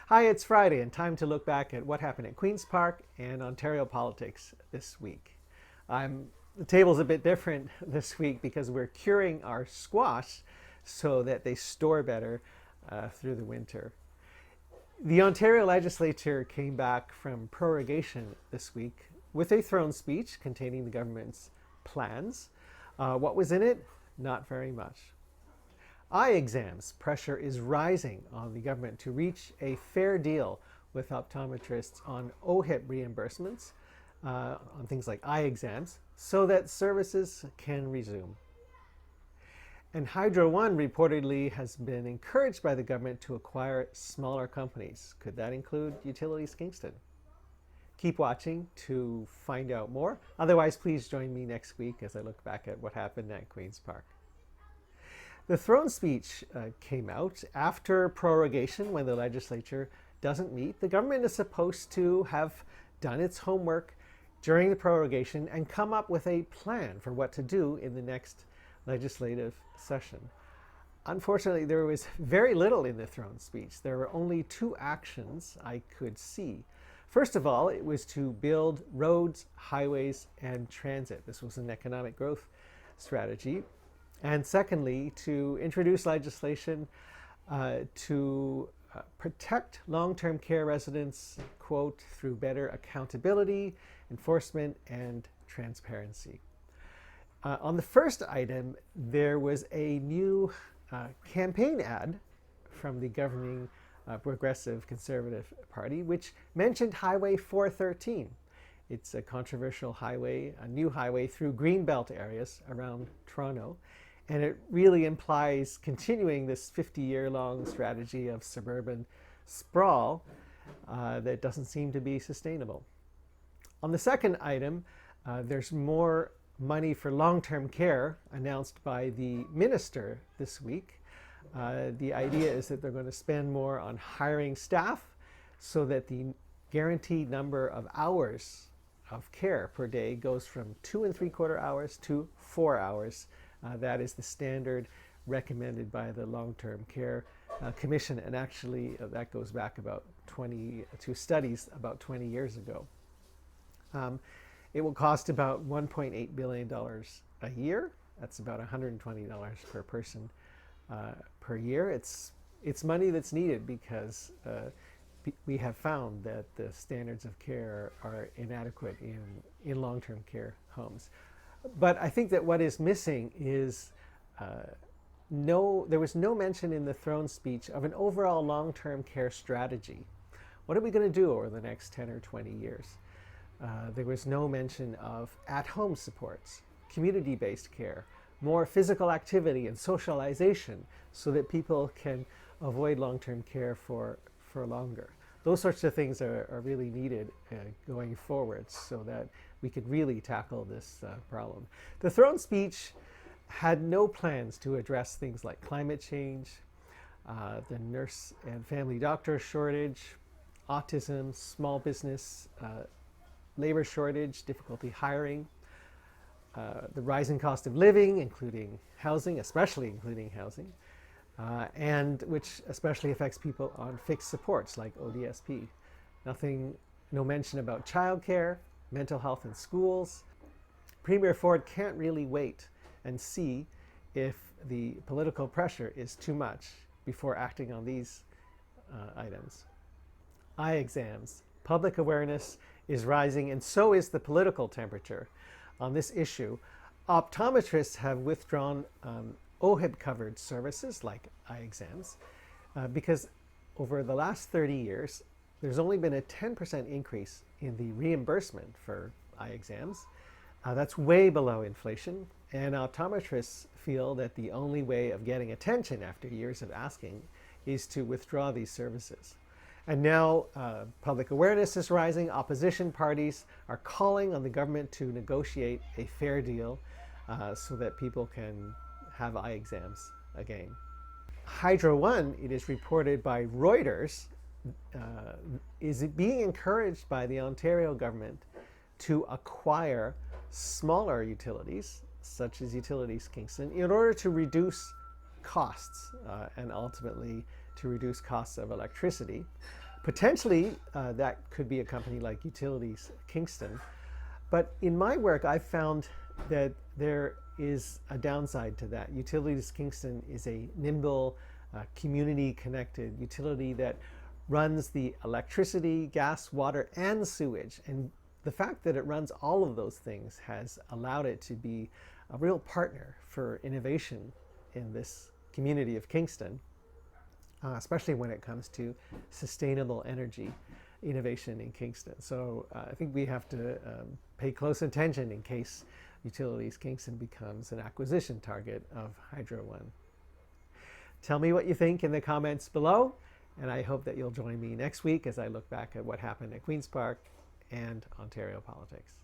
Hi, it's Friday and time to look back at what happened at Queen's Park and Ontario politics this week. The table's a bit different this week because we're curing our squash so that they store better through the winter. The Ontario legislature came back from prorogation this week with a throne speech containing the government's plans. What was in it? Not very much. Eye exams. Pressure is rising on the government to reach a fair deal with optometrists on OHIP reimbursements on things like eye exams so that services can resume. And Hydro One reportedly has been encouraged by the government to acquire smaller companies. Could that include Utilities Kingston? Keep watching to find out more. Otherwise, please join me next week as I look back at what happened at Queen's Park. The throne speech came out after prorogation when the legislature doesn't meet. The government is supposed to have done its homework during the prorogation and come up with a plan for what to do in the next legislative session. Unfortunately, there was very little in the throne speech. There were only two actions I could see. First of all, it was to build roads, highways, and transit. This was an economic growth strategy. And secondly, to introduce legislation to protect long-term care residents, quote, through better accountability, enforcement, and transparency. On the first item, there was a new campaign ad from the governing Progressive Conservative Party, which mentioned Highway 413. It's a controversial highway, a new highway through Greenbelt areas around Toronto. And it really implies continuing this 50-year-long strategy of suburban sprawl that doesn't seem to be sustainable. On the second item, there's more money for long-term care announced by the minister this week. The idea is that they're going to spend more on hiring staff so that the guaranteed number of hours of care per day goes from 2 3/4 hours to 4 hours. That is the standard recommended by the Long-Term Care Commission, and actually that goes back about to studies about 20 years ago. It will cost about $1.8 billion a year. That's about $120 per person per year. It's money that's needed because we have found that the standards of care are inadequate in long-term care homes. But I think that what is missing is there was no mention in the throne speech of an overall long-term care strategy. What are we going to do over the next 10 or 20 years? There was no mention of at-home supports, community-based care, more physical activity and socialization so that people can avoid long-term care for longer. Those sorts of things are really needed going forward so that we could really tackle this problem. The throne speech had no plans to address things like climate change, the nurse and family doctor shortage, autism, small business, labor shortage, difficulty hiring, the rising cost of living, including housing, especially including housing, and which especially affects people on fixed supports like ODSP. No mention about childcare, mental health in schools. Premier Ford can't really wait and see if the political pressure is too much before acting on these items. Eye exams. Public awareness is rising, and so is the political temperature on this issue. Optometrists have withdrawn OHIP-covered services like eye exams because over the last 30 years, there's only been a 10% increase in the reimbursement for eye exams. That's way below inflation, and optometrists feel that the only way of getting attention after years of asking is to withdraw these services. And now public awareness is rising. Opposition parties are calling on the government to negotiate a fair deal so that people can have eye exams again. Hydro One, it is reported by Reuters, is being encouraged by the Ontario government to acquire smaller utilities, such as Utilities Kingston, in order to reduce costs and ultimately to reduce costs of electricity. Potentially, that could be a company like Utilities Kingston. But in my work, I've found that there is a downside to that. Utilities Kingston is a nimble, community-connected utility that runs the electricity, gas, water, and sewage. And the fact that it runs all of those things has allowed it to be a real partner for innovation in this community of Kingston, especially when it comes to sustainable energy innovation in Kingston. So I think we have to pay close attention in case Utilities Kingston becomes an acquisition target of Hydro One. Tell me what you think in the comments below, and I hope that you'll join me next week as I look back at what happened at Queen's Park and Ontario politics.